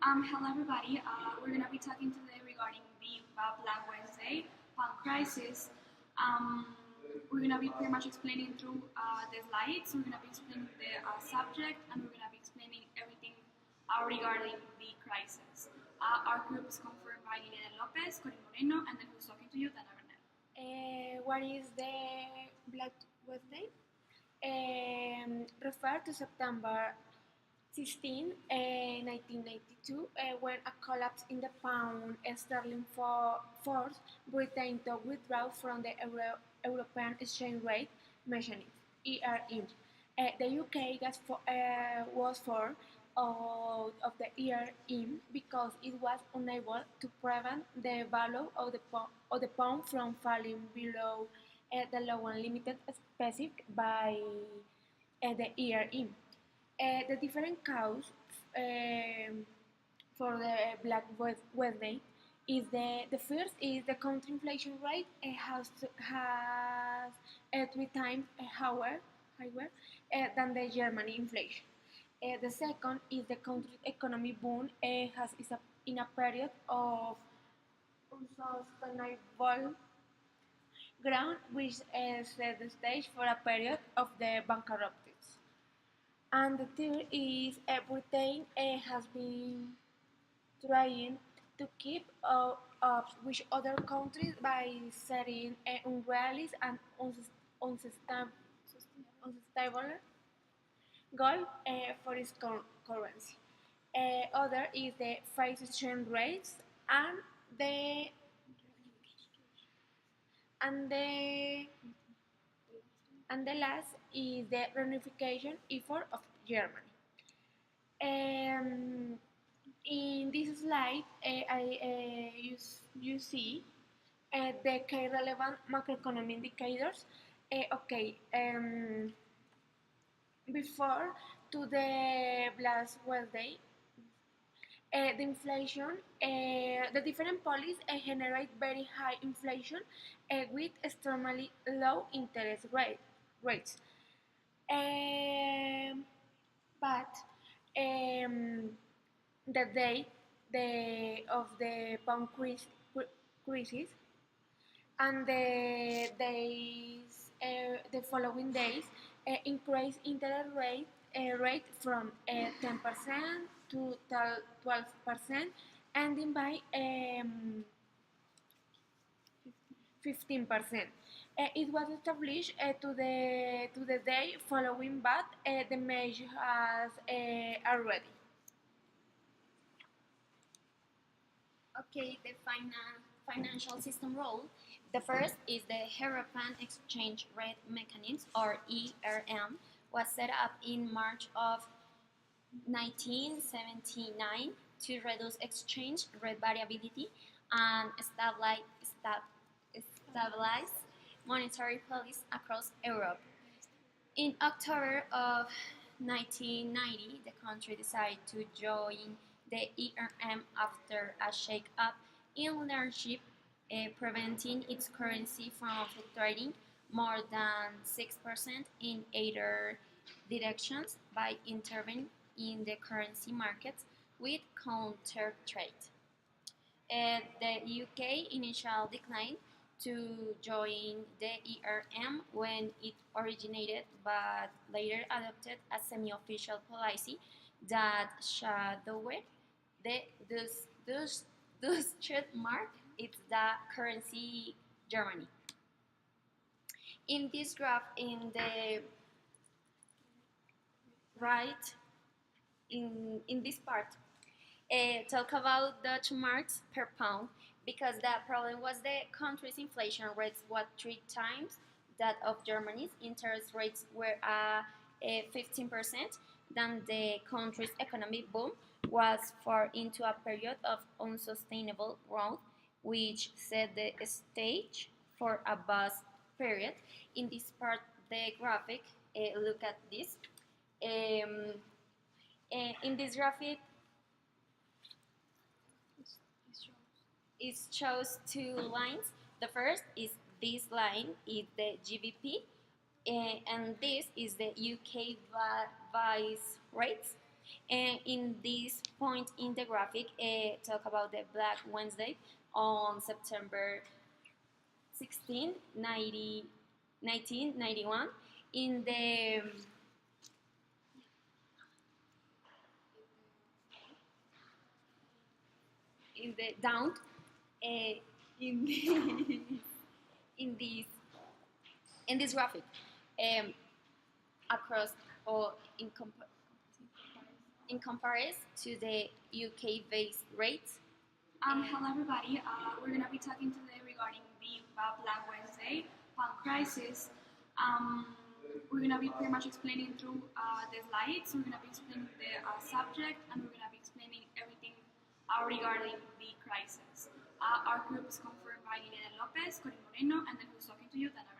Hello everybody. We're gonna be talking today regarding the Black Wednesday punk crisis. We're gonna be pretty much explaining through the slides. We're gonna be explaining the subject, and we're gonna be explaining everything regarding the crisis. Our group is confirmed by Liliana Lopez, Cory Moreno, and then who's talking to you, Dana Bernal. What is the Black Wednesday? Refer to September 16, 1992, when a collapse in the pound sterling forced Britain to withdraw from the European Exchange Rate Mechanism ERM. The UK was forced out of the ERM because it was unable to prevent the value of the pound from falling below the lower limit specified by the ERM. The different cause for the Black Wednesday is the first is the country inflation rate has 3 times higher than the Germany inflation. The second is the country's economic boom has is in a period of unsustainable ground, which set the stage for a period of the bankruptcy. And the third is Britain has been trying to keep up with other countries by setting unrealistic and unsustainable goal for its currency. Other is the face exchange rates and the and the and the last is the reunification effort of Germany. Um, in this slide, you see the key relevant macroeconomic indicators. Okay, before to the last Wednesday, the inflation, the different policies generate very high inflation with extremely low interest rates. But the date of the pound crisis and the following days increase interest rate from 10% to 12%, ending by 15%. It was established to the day following, but the measure has already. Okay, the financial system role. The first is the European Exchange Rate Mechanism, or ERM, was set up in March of 1979 to reduce exchange rate variability and stabilize monetary policy across Europe. In October of 1990, the country decided to join the ERM after a shake-up in leadership, preventing its currency from fluctuating more than 6% in either directions by intervening in the currency markets with counter trade. The UK initially declined to join the ERM when it originated, but later adopted a semi-official policy that shadowed this trademark it's the currency Germany. In this graph, in the right, in this part, talk about Dutch marks per pound, because the problem was the country's inflation rates were 3 times that of Germany's. Interest rates were 15%. Then the country's economic boom was far into a period of unsustainable growth, which set the stage for a bust period. In this part, the graphic, look at this. In this graphic, it shows 2 lines. The first is this line is the GBP, and this is the UK vice rates. And in this point in the graphic, talk about the Black Wednesday on September 16, 1991 in the down in in this in this graphic across or in comparison to the UK-based rates. Hello everybody, we're going to be talking today regarding the Black Wednesday, punk crisis. We're going to be pretty much explaining through the slides, we're going to be explaining the subject, and we're going to be explaining everything regarding the crisis. Our group is confirmed by Liliana Lopez, Cory Moreno, and then who's talking to you, Dana